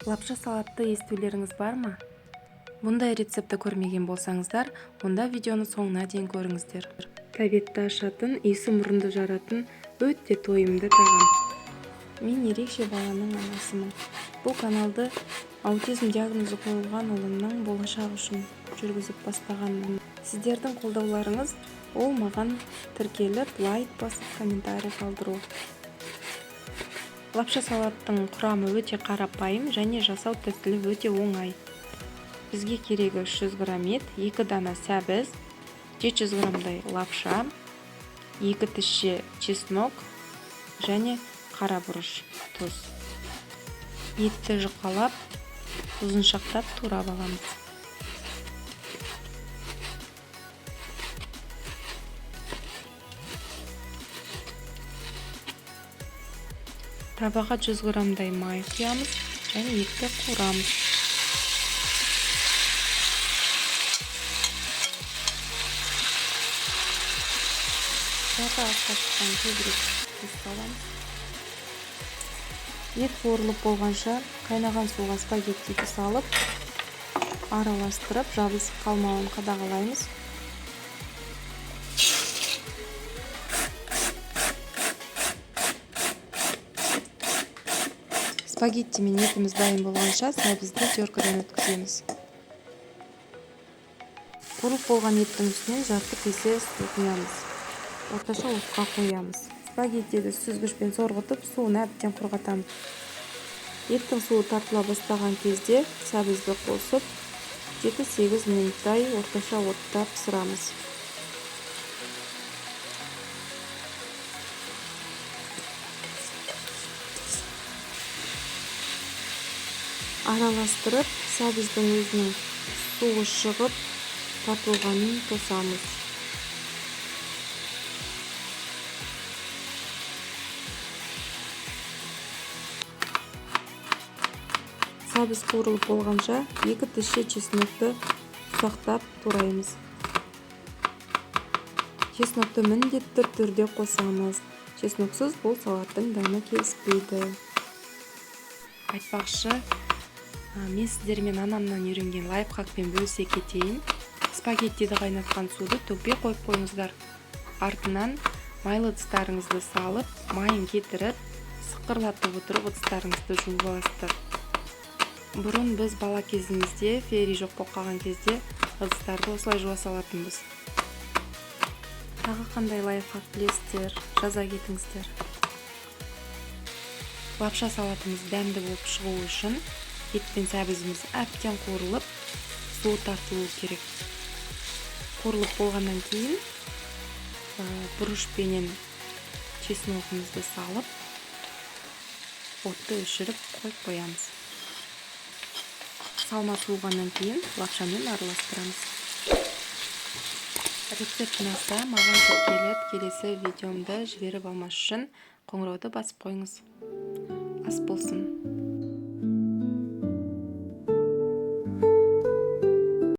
Лапша салатты естулеріңіз бар ма? Бұндай рецепті көрмеген болсаңыздар, онда видеоны соңына дейін көріңіздер. Тәбетті ашатын, иісі мұрынды жаратын өте тойымды тағам. Мен ерекше баланың анасымын. Бұл каналды аутизм диагнозы қойылған ұлымның болашағы үшін жүргізіп бастағанмын. Сіздердің қолдауларыңыз ол маған тіркеліп, лайк басып, комментарий қалдыру. Лапша салаттың құрамы өте қарапайым және жасау тәсілі өте оңай. Бізге керегі 300 грамм ет, 2 дана сәбіз, 700 граммдай лапша, 2 тісше чеснок және қара бұрыш, тұз. Етті жұқалап, ұзыншақтап турап аламыз. Табаға 100 граммдай май құямыз және етті қуырамыз. Жарты асқа шыққан көбірек тұз саламыз. Ет қуырылып болғанша қайнаған суға спагеттиді салып, араластырып, жабылып қалмауын қадағалаймыз. Спагетти мен етіміз дайын болғанша сәбізді теркадан өткіземіз. Қуырылып болған еттің үстінен жарты кесе су құямыз. Орташа отқа қоямыз. Спагеттиді сүзгішпен сорғытып, суын әбден құрғатамыз. Еттің суы тартыла бастаған кезде сәбізді қосып, 7-8 минуттай орташа отта пісірамыз. Араластырып, сәбіздің өзінің суы шығып, тартылғанын тосамыз. Сәбіз қуырылып болғанша 2 тісше чеснокты ұсақтап тураймыз. Чеснокты міндетті түрде қосамыз. Чесноксыз бұл салаттың дәмі келіспейді. Айтпақшы, мен сіздермен анамнан үйренген лайфхакпен бөлісе кетейін. Спагеттиді қайнатқан суды төкпей қойып қойыңыздар. Артынан майлы ыдыстарыңызды салып, майын кетіріп, сықырлатып отырып ыдыстарыңызды жуып аласыздар. Бұрын біз бала кезімізде, фери жоқ болып қалған кезде ыдыстарды осылай жуа салатынбыз. Тағы қандай лайфхак білесіздер, жаза кетіңіздер. Лапша салатымыз дәмді болып шығу үшін ет пен сәбізіміз әбден қуырылып, суы тартылуы керек. Қуырылып болғаннан кейін бұрыш пенен чесногымызды салып, отты өшіріп қойып қоямыз. Салма суығаннан кейін лапшамен араластырамыз. Рецепт ұнаса, маған тіркеліп, келесі видеомды жіберіп алмас үшін қоңырауды басып қойыңыз. Ас болсын.